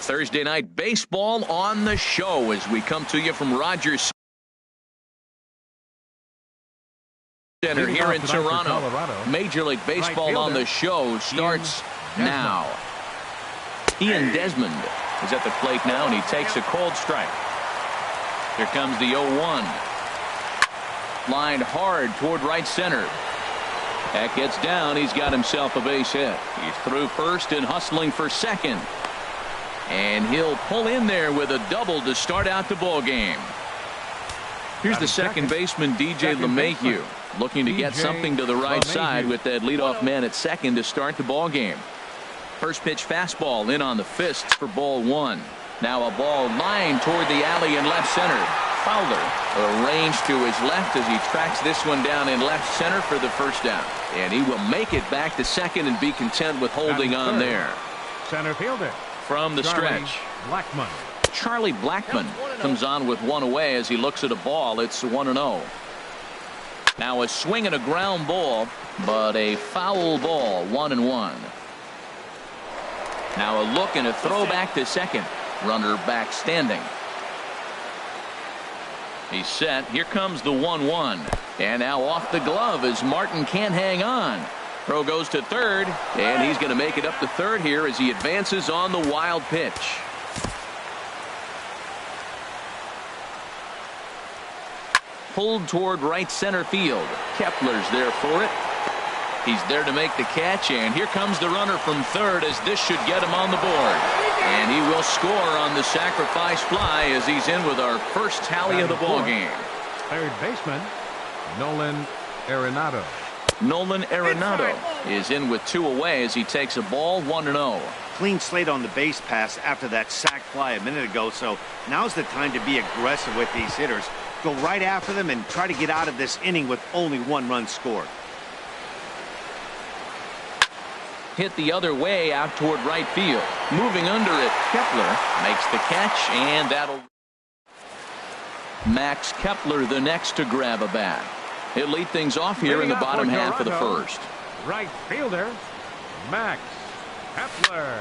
Thursday night baseball on the show as we come to you from Rogers Center here in Toronto. Major League Baseball on the show starts now. Ian Desmond is at the plate now, and he takes a cold strike. Here comes the 0-1. Lined hard toward right center. That gets down. He's got himself a base hit. He's through first and hustling for second. And he'll pull in there with a double to start out the ball game. Here's the second baseman, DJ LeMahieu, looking to get something to the right side with that leadoff man at second to start the ball game. First pitch fastball in on the fists for ball one. Now a ball lined toward the alley in left center. Fowler arranged to his left as he tracks this one down in left center for the first down. And he will make it back to second and be content with holding on there. Center fielder. From the stretch, Charlie Blackmon comes on with one away as he looks at a ball. It's 1-0. Now a swing and a ground ball, but a foul ball, 1-1. Now a look and a throw back to second. Runner back standing. He's set. Here comes the 1-1. And now off the glove as Martin can't hang on. Throw goes to third, and he's going to make it up to third here as he advances on the wild pitch. Pulled toward right center field. Kepler's there for it. He's there to make the catch, and here comes the runner from third as this should get him on the board. And he will score on the sacrifice fly as he's in with our first tally of the ball game. Third baseman, Nolan Arenado. Nolan Arenado is in with two away as he takes a ball, 1-0. Clean slate on the base pass after that sac fly a minute ago, so now's the time to be aggressive with these hitters. Go right after them and try to get out of this inning with only one run scored. Hit the other way out toward right field. Moving under it, Kepler makes the catch, and that'll... Max Kepler the next to grab a bat. He'll lead things off here in the bottom half of the first. Right fielder, Max Kepler.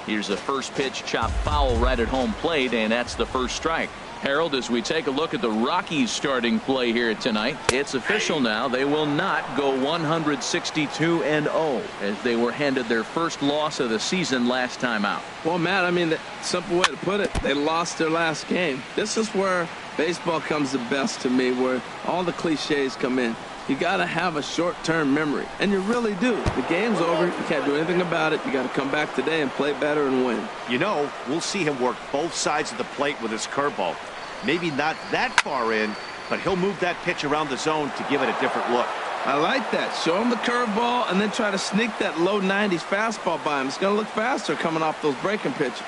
Here's the first pitch, chop foul right at home plate, and that's the first strike. Harold, as we take a look at the Rockies starting play here tonight, it's official now. They will not go 162-0 as they were handed their first loss of the season last time out. Well, Matt, I mean, the simple way to put it, they lost their last game. This is where baseball comes the best to me, where all the cliches come in. You got to have a short-term memory, and you really do. The game's over. You can't do anything about it. You got to come back today and play better and win. You know, we'll see him work both sides of the plate with his curveball. Maybe not that far in, but he'll move that pitch around the zone to give it a different look. I like that. Show him the curveball and then try to sneak that low 90s fastball by him. It's going to look faster coming off those breaking pitches.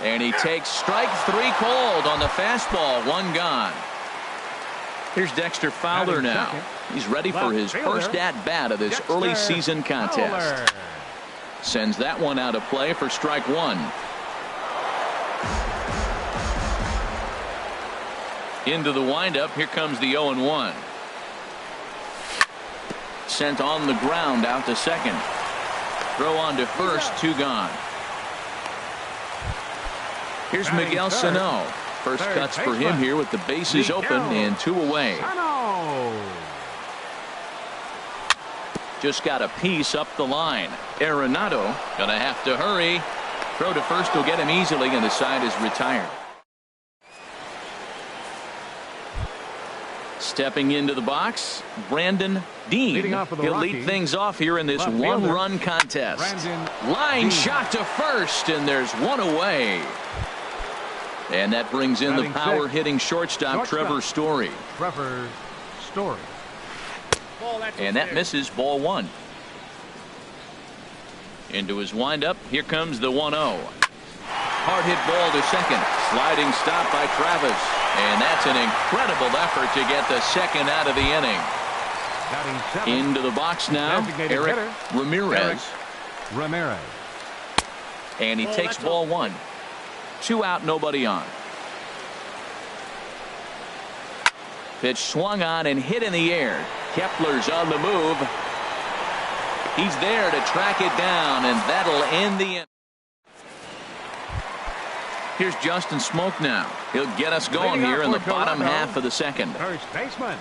And he takes strike three cold on the fastball. One gone. Here's Dexter Fowler now. He's ready for his first at-bat of this early season contest. Sends that one out of play for strike one. Into the windup. Here comes the 0-1. Sent on the ground out to second. Throw on to first. Two gone. Here's Miguel Sano. First cuts for him here with the bases open and two away. Just got a piece up the line. Arenado gonna have to hurry. Throw to first will get him easily, and the side is retired. Stepping into the box, Brandon Dean. He'll lead things off here in this one-run contest. Line shot to first, and there's one away. And that brings in the power-hitting shortstop, Trevor Story. And that misses, ball one. Into his windup, here comes the 1-0. Hard hit ball to second. Sliding stop by Travis. And that's an incredible effort to get the second out of the inning. Into the box now, Eric Ramirez. And he takes ball one. Two out, nobody on. Pitch swung on and hit in the air. Kepler's on the move. He's there to track it down, and that'll end the inning. Here's Justin Smoke now. He'll get us going here in the bottom half of the second. First baseman,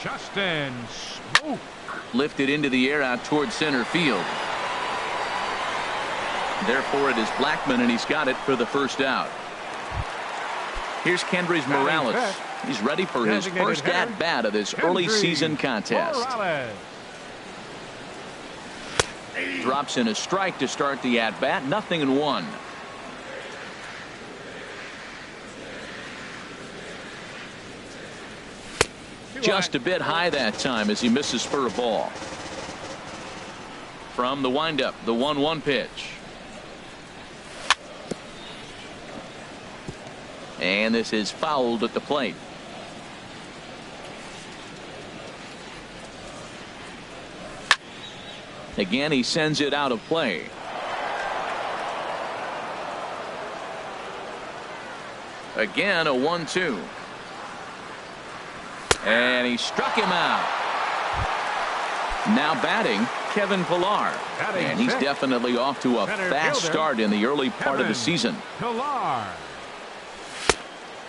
Justin Smoke. Lifted into the air out towards center field. Therefore, it is Blackmon, and he's got it for the first out. Here's Kendrys Morales. He's ready for his first at-bat of this early season contest. Drops in a strike to start the at-bat. 0-1. Just a bit high that time as he misses for a ball. From the windup, the 1-1 pitch. And this is fouled at the plate. Again, he sends it out of play. Again, a 1-2. And he struck him out. Now batting, Kevin Pillar. And he's definitely off to a fast start in the early part of the season.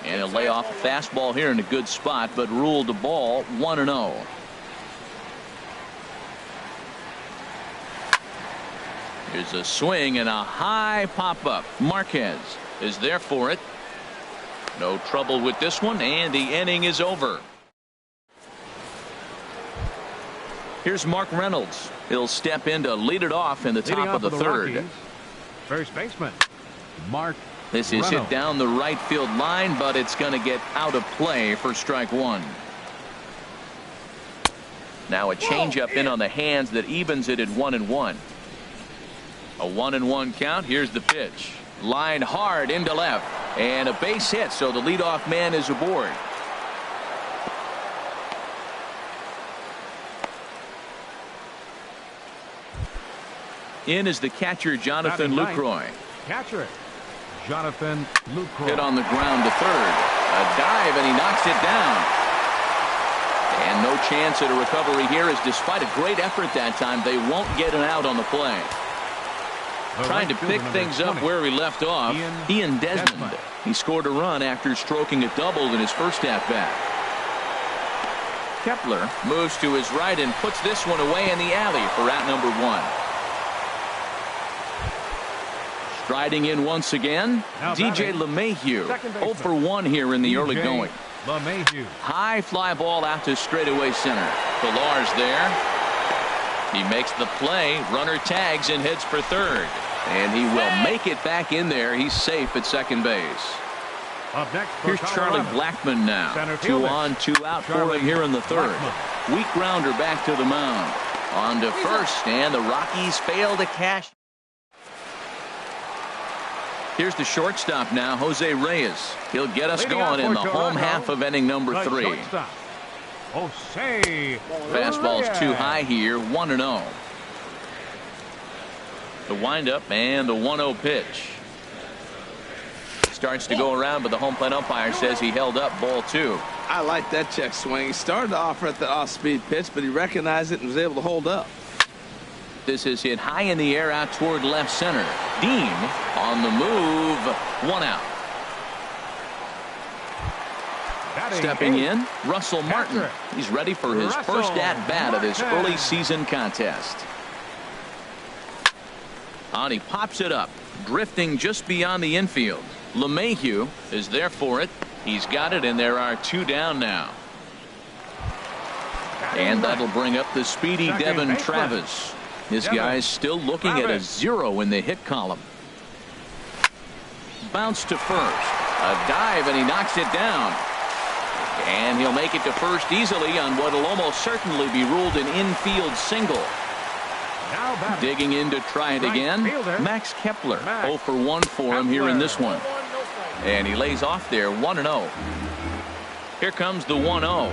And he'll lay off a fastball here in a good spot, but ruled the ball 1-0. Here's a swing and a high pop-up. Marquez is there for it. No trouble with this one, and the inning is over. Here's Mark Reynolds. He'll step in to lead it off in the top of the third. Rockies, first baseman, Mark This is hit down the right field line, but it's going to get out of play for strike one. Now a changeup in on the hands that evens it at 1-1. A 1-1 count. Here's the pitch. Line hard into left. And a base hit, so the leadoff man is aboard. In is the catcher, Jonathan Lucroy. Catcher, Jonathan Lucroy. Hit on the ground to third. A dive, and he knocks it down. And no chance at a recovery here, as despite a great effort that time, they won't get an out on the play. Trying to pick things up where he left off, Ian Desmond. He scored a run after stroking a double in his first at-bat. Kepler moves to his right and puts this one away in the alley for out number one. Striding in once again, DJ LeMahieu. 0 for 1 here in the early going. High fly ball out to straightaway center. Pillar's there. He makes the play. Runner tags and heads for third. And he will make it back in there. He's safe at second base. Here's Charlie Blackmon now. 2 on, 2 out for him here in the third. Weak grounder back to the mound. On to first, and the Rockies fail to cash. Here's the shortstop now, Jose Reyes. He'll get us going in the home half of inning number 3. Fastball's too high here, 1-0. The windup and the 1-0 pitch. Starts to go around, but the home plate umpire says he held up ball 2. I like that check swing. He started off at the off-speed pitch, but he recognized it and was able to hold up. This is hit high in the air out toward left center. Dean on the move. 1 out. Stepping in, Russell Martin. He's ready for his first at-bat of this early season contest. And he pops it up, drifting just beyond the infield. LeMahieu is there for it. He's got it, and there are 2 down now. And that'll bring up the speedy Devin Travis. This guy's still looking at a 0 in the hit column. Bounce to first. A dive, and he knocks it down. And he'll make it to first easily on what will almost certainly be ruled an infield single. Digging in to try it again, Max Kepler. 0 for 1 for him here in this one. And he lays off there, 1-0. Here comes the 1-0.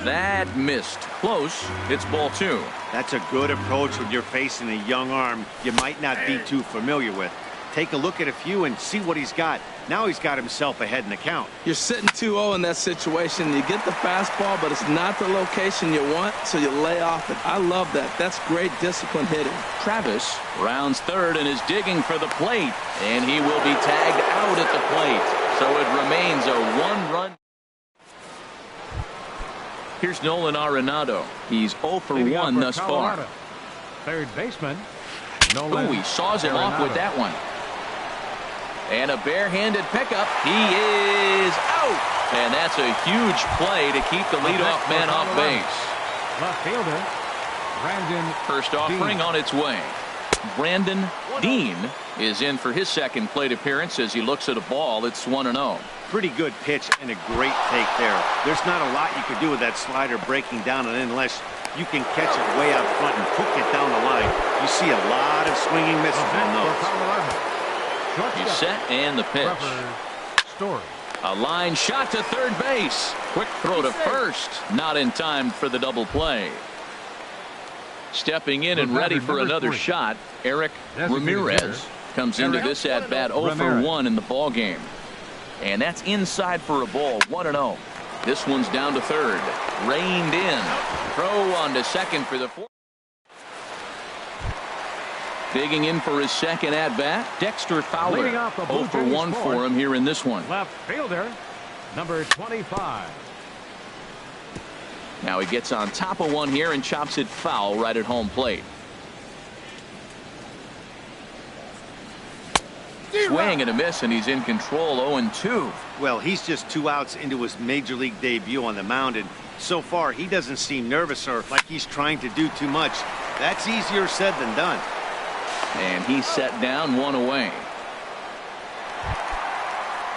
That missed. Close. It's ball 2. That's a good approach when you're facing a young arm you might not be too familiar with. take a look at a few and see what he's got. Now he's got himself ahead in the count. You're sitting 2-0 in that situation. You get the fastball, but it's not the location you want, so you lay off it. I love that. That's great discipline hitting. Travis rounds third and is digging for the plate, and he will be tagged out at the plate. So it remains a one-run. Here's Nolan Arenado. He's 0 for 1 thus far. Third baseman. Oh, he saws him off with that one. And a barehanded pickup. He is out. And that's a huge play to keep the leadoff man off base. Left fielder, Brandon. First offering on its way. Brandon Dean is in for his second plate appearance as he looks at a ball. It's 1-0. Pretty good pitch and a great take there. There's not a lot you could do with that slider breaking down, and unless you can catch it way out front and hook it down the line, you see a lot of swinging misses on those. He's set and the pitch. Story. A line shot to third base. Quick throw to first. Not in time for the double play. Stepping in and ready for another shot, Eric Ramirez comes into this at bat 0 for 1 in the ball game. And that's inside for a ball. 1-0. This one's down to third. Reined in. Throw on to second for the fourth. Digging in for his second at bat, Dexter Fowler. 0 for 1 for him here in this one. Left fielder, number 25. Now he gets on top of one here and chops it foul right at home plate. Swing and a miss, and he's in control. 0-2. Well, he's just 2 outs into his major league debut on the mound, and so far he doesn't seem nervous or like he's trying to do too much. That's easier said than done. And he's set down, 1 away.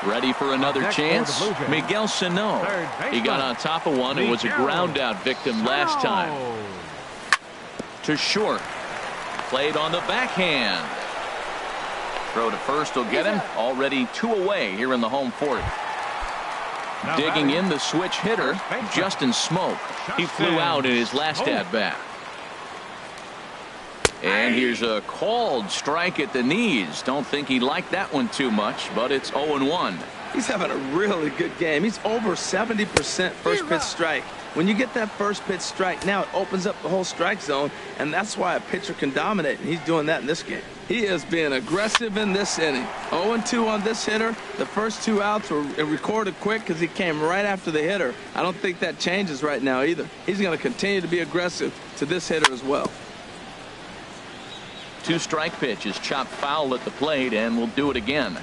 Ready for another chance. Miguel Sano. He got on top of one and was a ground out victim last time. To short. Played on the backhand. Throw to first will get him. Already 2 away here in the home fourth. Digging in the switch hitter, Justin Smoke. He flew out in his last at bat. And here's a called strike at the knees. Don't think he liked that one too much, but it's 0-1. He's having a really good game. He's over 70% first pitch strike. When you get that first pitch strike, now it opens up the whole strike zone, and that's why a pitcher can dominate, and he's doing that in this game. He is being aggressive in this inning. 0-2 on this hitter. The first 2 outs were recorded quick because he came right after the hitter. I don't think that changes right now either. He's going to continue to be aggressive to this hitter as well. 2 strike pitches chopped foul at the plate, and we'll do it again.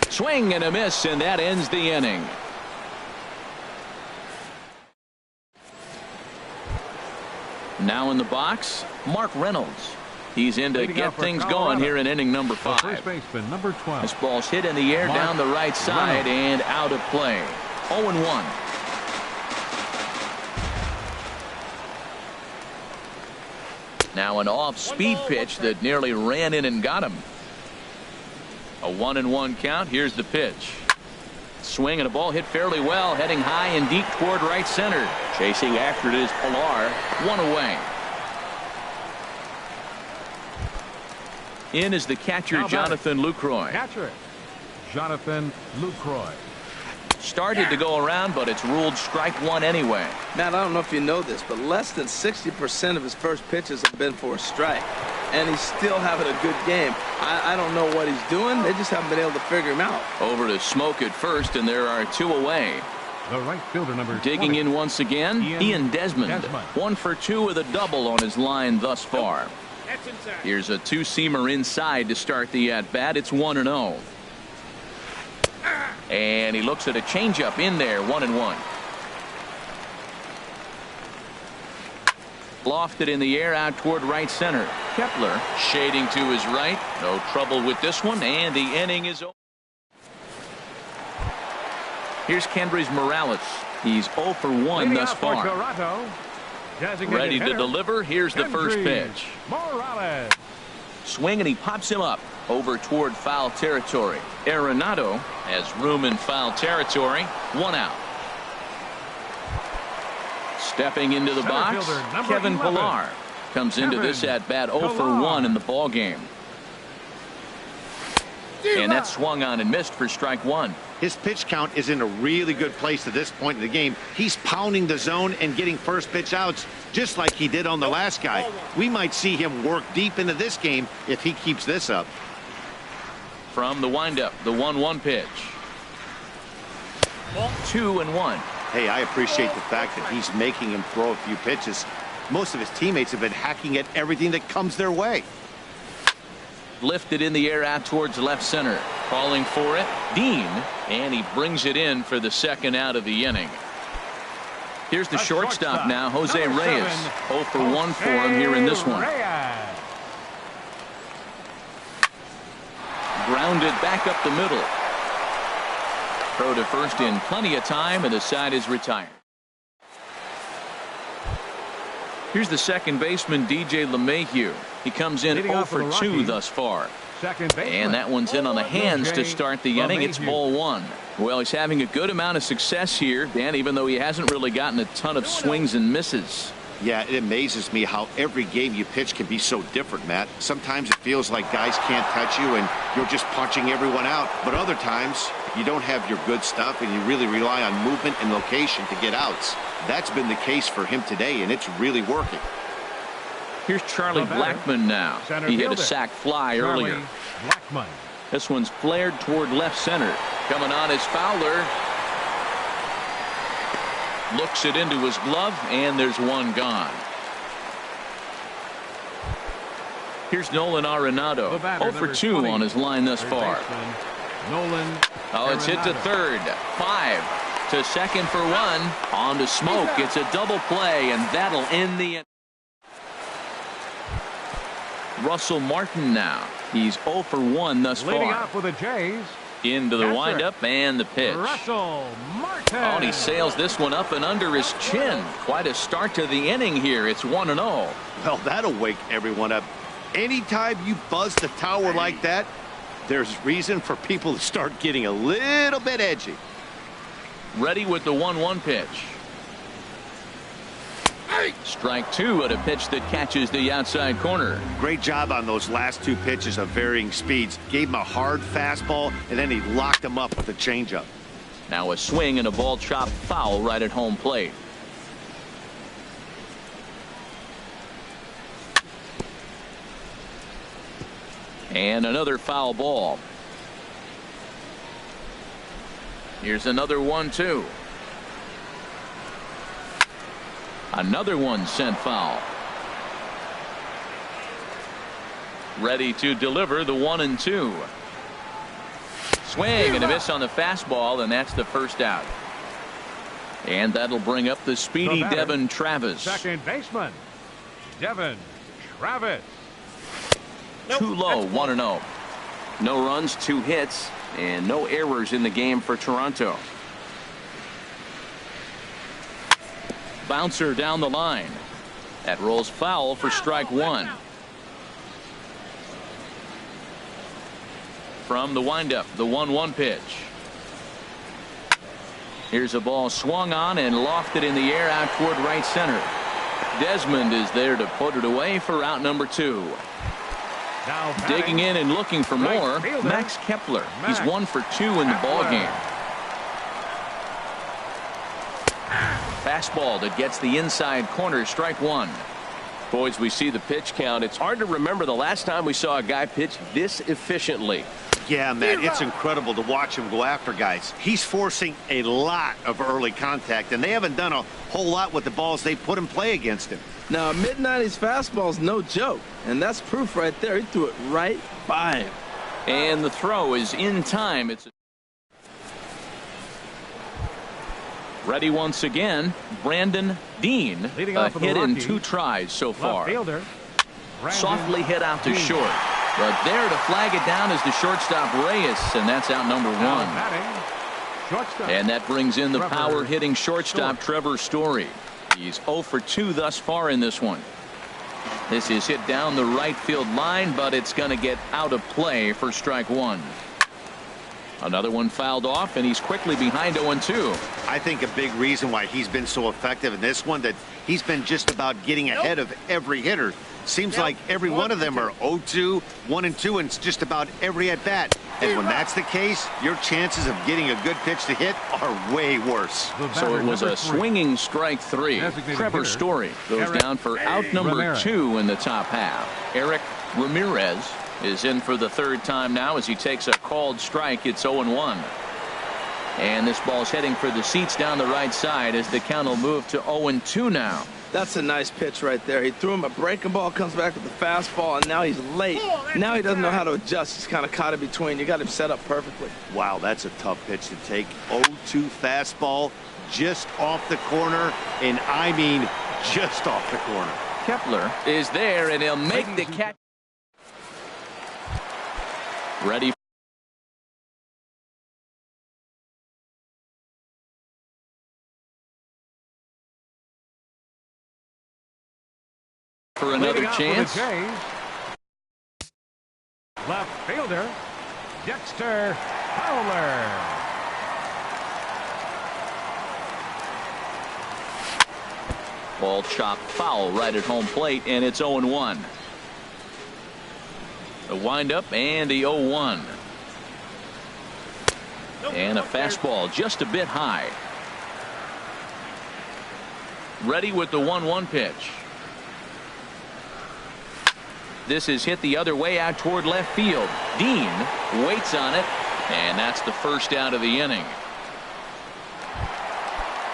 Swing and a miss, and that ends the inning. Now in the box, Mark Reynolds. He's in to get things going here in inning number 5. First baseman, number 12. This ball's hit in the air down the right side and out of play. 0-1. Now an off-speed pitch that nearly ran in and got him. A 1-1 count. Here's the pitch. Swing and a ball hit fairly well, heading high and deep toward right center. Chasing after it is Pilar. 1 away. In is the catcher, Jonathan Lucroy. Catcher, Jonathan Lucroy. Started to go around, but it's ruled strike 1 anyway. Matt, I don't know if you know this, but less than 60% of his first pitches have been for a strike. And he's still having a good game. I don't know what he's doing. They just haven't been able to figure him out. Over to Smoke at first, and there are 2 away. The right fielder, number Digging 20. in once again, Ian Desmond. 1 for 2 with a double on his line thus far. Here's a 2-seamer inside to start the at-bat. It's 1-0. And he looks at a changeup in there. 1-1. Lofted in the air out toward right center. Kepler shading to his right. No trouble with this one, and the inning is over. Here's Kendrys Morales. He's 0 for 1 thus far. Ready to deliver. Here's the first pitch. Morales. Swing, and he pops him up over toward foul territory. Arenado has room in foul territory. 1 out. Stepping into the box, Kevin Pilar comes into this at-bat 0 for 1 in the ball game. And that swung on and missed for strike one. His pitch count is in a really good place at this point in the game. He's pounding the zone and getting first pitch outs just like he did on the last guy. We might see him work deep into this game if he keeps this up. From the windup, the 1-1 pitch. 2-1. Hey, I appreciate the fact that he's making him throw a few pitches. Most of his teammates have been hacking at everything that comes their way. Lifted in the air out towards left center. Calling for it, Dean, and he brings it in for the second out of the inning. Here's the shortstop now, Jose Reyes. 0 for 1 for him here in this one. Grounded back up the middle. Throw to first in plenty of time, and the side is retired. Here's the second baseman, DJ LeMahieu. He comes in 0 for 2 thus far. And that one's in on the hands to start the inning. It's ball one. Well, he's having a good amount of success here, Dan, even though he hasn't really gotten a ton of swings and misses. Yeah, it amazes me how every game you pitch can be so different, Matt. Sometimes it feels like guys can't touch you and you're just punching everyone out. But other times, you don't have your good stuff and you really rely on movement and location to get outs. That's been the case for him today, and it's really working. Here's Charlie Blackmon now. He hit a sac fly earlier. This one's flared toward left center. Coming on is Fowler. Looks it into his glove, and there's one gone. Here's Nolan Arenado. 0 for 2 on his line thus far. Oh, it's hit to third. 5 to second for 1. On to Smoke. It's a double play, and that'll end the inning. Russell Martin now. He's 0 for 1 thus far. Leading off for the Jays. Into the windup and the pitch. Russell Martin. Oh, and he sails this one up and under his chin. Quite a start to the inning here. It's 1-0. Well, that'll wake everyone up. Anytime you buzz the tower like that, there's reason for people to start getting a little bit edgy. Ready with the 1-1 pitch. Strike 2 at a pitch that catches the outside corner. Great job on those last 2 pitches of varying speeds. Gave him a hard fastball, and then he locked him up with a changeup. Now a swing and a ball chopped foul right at home plate. And another foul ball. Here's another 1-2. Another one sent foul. Ready to deliver the 1-2. Swing and a miss on the fastball, and that's the first out. And that'll bring up the speedy Devin Travis. Second baseman, Devin Travis. Too low, 1-0. No runs, 2 hits, and no errors in the game for Toronto. Bouncer down the line. That rolls foul for strike 1. From the windup, the 1-1 pitch. Here's a ball swung on and lofted in the air out toward right center. Desmond is there to put it away for out number 2. Digging in and looking for more, Max Kepler. He's 1 for 2 in the ball game. Fastball that gets the inside corner, strike 1. Boys, we see the pitch count. It's hard to remember the last time we saw a guy pitch this efficiently. Yeah, man, it's incredible to watch him go after guys. He's forcing a lot of early contact, and they haven't done a whole lot with the balls they put in play against him. Now, a mid-90s fastball's no joke, and that's proof right there. He threw it right by him. And the throw is in time. It's ready once again. Brandon Dean, a hit in 2 tries so far. Softly hit out to short. But there to flag it down is the shortstop Reyes, and that's out number 1. And that brings in the power-hitting shortstop Trevor Story. He's 0 for 2 thus far in this one. This is hit down the right field line, but it's going to get out of play for strike 1. Another one fouled off, and he's quickly behind 0-2. I think a big reason why he's been so effective in this one, that he's been just about getting ahead of every hitter. Seems like every one of them are 0-2, 1-2, and it's just about every at-bat. And when that's the case, your chances of getting a good pitch to hit are way worse. So it was a swinging strike 3. Trevor Story goes down for out number 2 in the top half. Eric Ramirez is in for the 3rd time now as he takes a called strike. It's 0-1. And this ball's heading for the seats down the right side as the count will move to 0-2 now. That's a nice pitch right there. He threw him a breaking ball, comes back with the fastball, and now he's late. Now he doesn't know how to adjust. He's kind of caught in between. You got him set up perfectly. Wow, that's a tough pitch to take. 0-2 fastball just off the corner, and I mean just off the corner. Kepler is there, and he'll make the catch. Ready for another chance. Left fielder, Dexter Fowler. Ball chopped foul right at home plate, and it's 0-1. A windup and the 0-1. And a fastball just a bit high. Ready with the 1-1 pitch. This is hit the other way out toward left field. Dean waits on it, and that's the first out of the inning.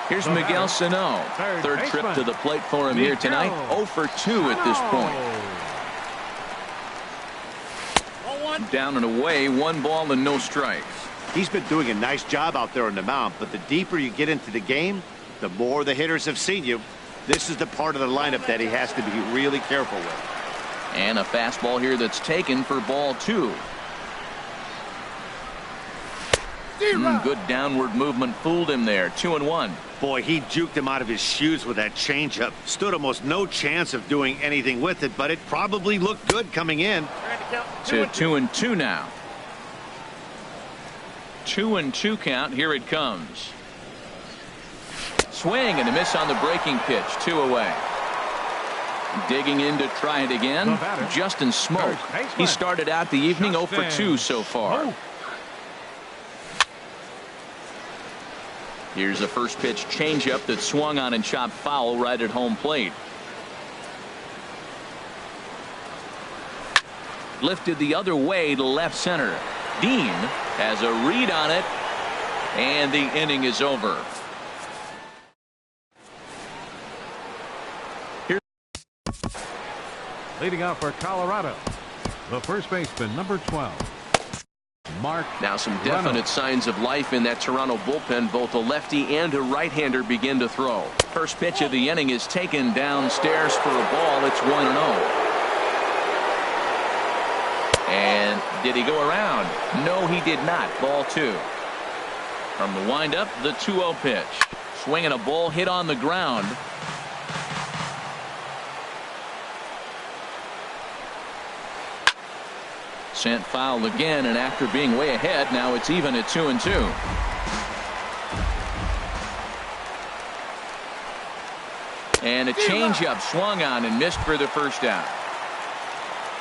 Here's Miguel Sano. 3rd trip to the plate for him here tonight. 0 for 2 at this point. Down and away, 1 ball and no strikes. He's been doing a nice job out there on the mound, but the deeper you get into the game, the more the hitters have seen you. This is the part of the lineup that he has to be really careful with. And a fastball here that's taken for ball 2. Good downward movement fooled him there. 2-1. Boy, he juked him out of his shoes with that changeup. Stood almost no chance of doing anything with it, but it probably looked good coming in. To 2-2 now. 2-2 count. Here it comes. Swing and a miss on the breaking pitch. 2 away. Digging in to try it again. Justin Smoke. He started out the evening 0 for 2 so far. Here's a first pitch changeup that swung on and chopped foul right at home plate. Lifted the other way to left center. Dean has a read on it, and the inning is over. Leading off for Colorado, the first baseman, number 12, Mark. Now some definite signs of life in that Toronto bullpen. Both a lefty and a right-hander begin to throw. First pitch of the inning is taken downstairs for a ball. It's 1-0. And did he go around? No, he did not. Ball 2. From the windup, the 2-0 pitch. Swinging a ball hit on the ground. Sent foul again, and after being way ahead, now it's even at 2-2. And a changeup swung on and missed for the first out.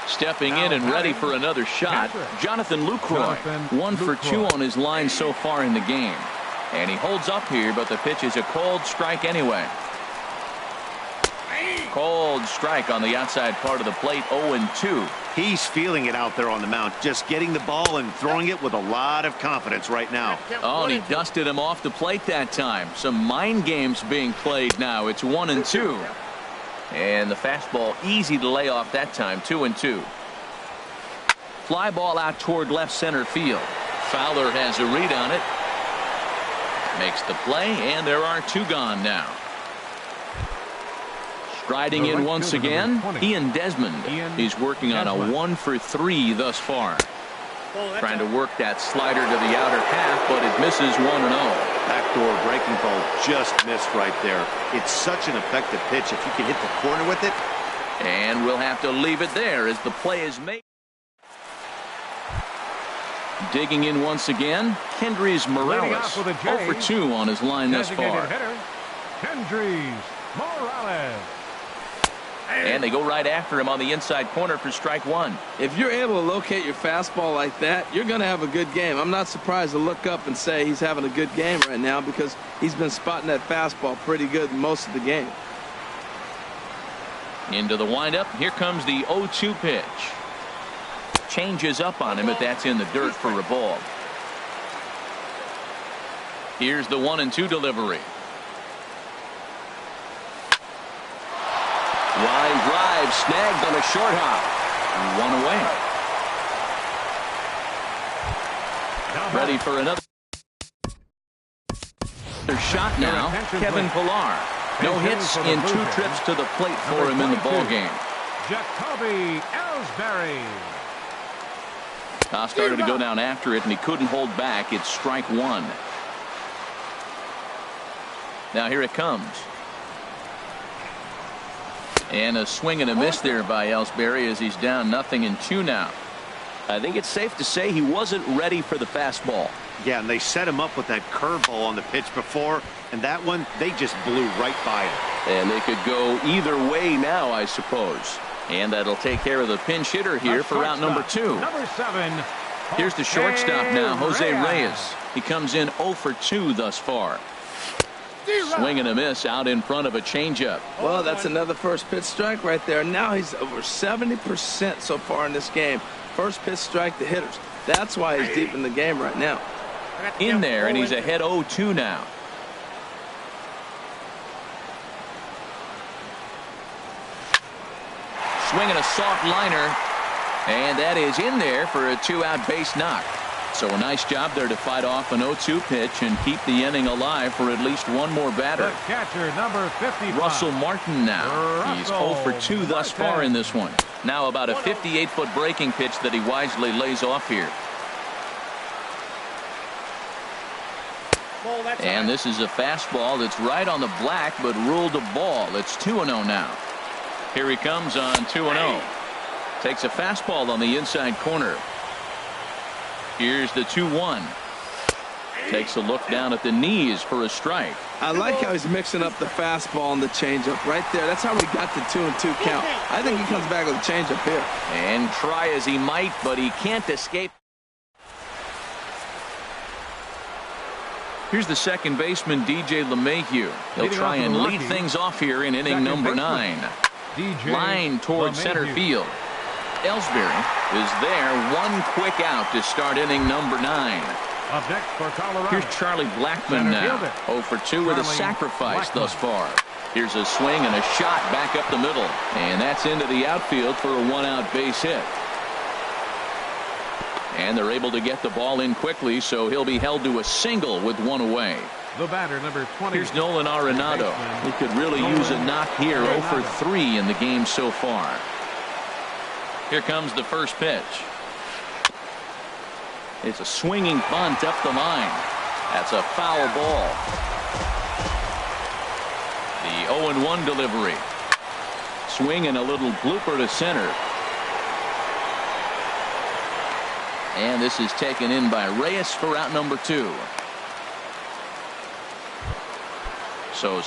Stepping in and ready for another shot, Jonathan Lucroy. 1 for 2 on his line so far in the game. And he holds up here, but the pitch is a cold strike anyway. Cold strike on the outside part of the plate. 0-2. He's feeling it out there on the mound, just getting the ball and throwing it with a lot of confidence right now. Oh, and he dusted him off the plate that time. Some mind games being played now. It's 1-2. And the fastball easy to lay off that time. 2-2. Fly ball out toward left center field. Fowler has a read on it. Makes the play, and there are 2 gone now. Striding in once again, Ian Desmond. He's working on a 1 for 3 thus far. Trying to work that slider to the outer half, but it misses 1-0. Backdoor breaking ball just missed right there. It's such an effective pitch if you can hit the corner with it. And we'll have to leave it there as the play is made. Digging in once again, Kendrys Morales. 0 for 2 on his line thus far. Hitter, Kendrys Morales. And they go right after him on the inside corner for strike one. If you're able to locate your fastball like that, you're going to have a good game. I'm not surprised to look up and say he's having a good game right now because he's been spotting that fastball pretty good most of the game. Into the windup. Here comes the 0-2 pitch. Changes up on him, but that's in the dirt for a ball. Here's the 1-2 delivery. Line drive snagged on a short hop. 1 away. Ready for another shot now. Kevin Pillar. No hits in 2 trips to the plate for him in the ball game. Jacoby Ellsbury. Started to go down after it, and he couldn't hold back. It's strike one. Now here it comes. And a swing and a miss there by Ellsbury as he's down 0-2 now. I think it's safe to say he wasn't ready for the fastball. Yeah, and they set him up with that curveball on the pitch before, and that one, they just blew right by him. And they could go either way now, I suppose. And that'll take care of the pinch hitter here for route number 2. Number 7. Here's the shortstop now, Jose Reyes. He comes in 0 for 2 thus far. Swing and a miss out in front of a changeup. Well, that's another first pitch strike right there. Now he's over 70% so far in this game. First pitch strike to hitters. That's why he's deep in the game right now. In there, and he's ahead 0-2 now. Swinging a soft liner, and that is in there for a 2-out base knock. So a nice job there to fight off an 0-2 pitch and keep the inning alive for at least one more batter. The catcher, number 55. Russell Martin now. He's 0 for 2 thus far in this one. Now about a 58-foot breaking pitch that he wisely lays off here. And this is a fastball that's right on the black but ruled a ball. It's 2-0 now. Here he comes on 2-0. Takes a fastball on the inside corner. Here's the 2-1. Takes a look down at the knees for a strike. I like how he's mixing up the fastball and the changeup right there. That's how we got the 2-2 count. I think he comes back with a changeup here. And try as he might, but he can't escape. Here's the second baseman, DJ LeMahieu. He'll try and lead things off here in inning number 9. Line towards center field. Ellsbury is there. One quick out to start inning number 9. Up next for Colorado. Here's Charlie Blackmon now. 0 for 2 with a sacrifice thus far. Here's a swing and a shot back up the middle. And that's into the outfield for a 1-out base hit. And they're able to get the ball in quickly, so he'll be held to a single with 1 away. The batter, number 20. Here's Nolan Arenado. He could really use a knock here. 0 for 3 in the game so far. Here comes the first pitch. It's a swinging bunt up the line. That's a foul ball. The 0-1 delivery. Swing and a little blooper to center. And this is taken in by Reyes for out number 2. So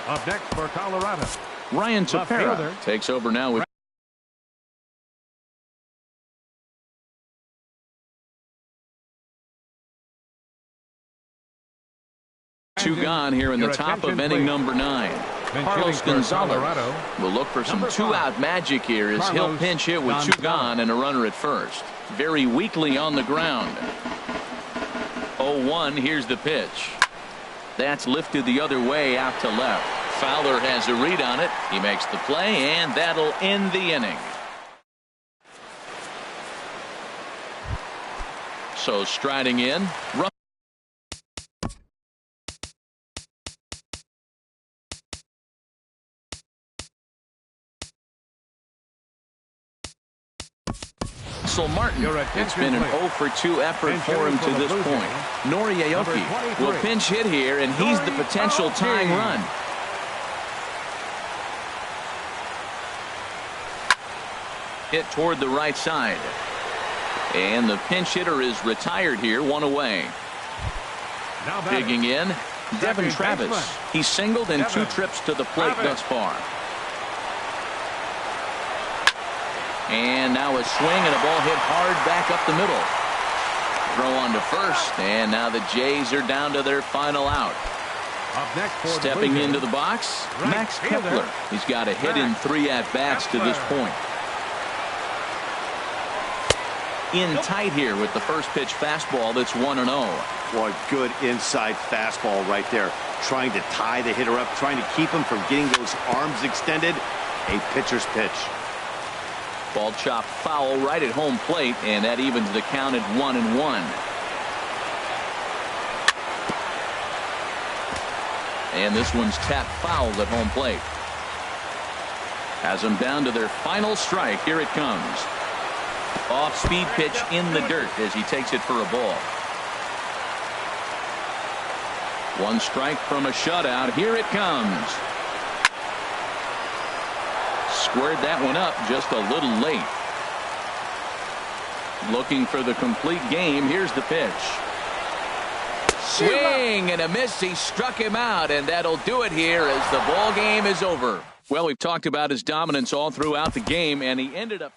up next for Colorado. Ryan Tepera takes over now with two gone here in the top of inning number 9. Carlos Gonzalez will look for some 2-out magic here as he'll pinch hit with 2 gone and a runner at first. Very weakly on the ground. 0-1. Here's the pitch. That's lifted the other way out to left. Fowler has a read on it. He makes the play, and that'll end the inning. So striding in. Russell Martin. It's been an 0 for 2 effort for him to this point. Nori Aoki will pinch hit here, and he's the potential tying run. Hit toward the right side. And the pinch hitter is retired here, one away. Now batting. Digging in, Devin Travis. baseman. He's singled in 2 Devin trips to the plate Travis. thus far. And now a swing and a ball hit hard back up the middle. Throw on to first, and now the Jays are down to their final out. Up next for Stepping Blue into Jays. the box, Right Max fielder. Kepler. He's got a hit in Max 3 at-bats to this Kepler. point. In tight here with the first pitch fastball that's 1-0. Boy, good inside fastball right there. Trying to tie the hitter up, trying to keep him from getting those arms extended. A pitcher's pitch. Ball chopped foul right at home plate, and that evens the count at 1-1. And this one's tapped foul at home plate. Has them down to their final strike. Here it comes. Off-speed pitch in the dirt as he takes it for a ball. 1 strike from a shutout. Here it comes. Squared that one up just a little late. Looking for the complete game. Here's the pitch. Swing and a miss. He struck him out, and that'll do it here as the ball game is over. Well, we've talked about his dominance all throughout the game, and he ended up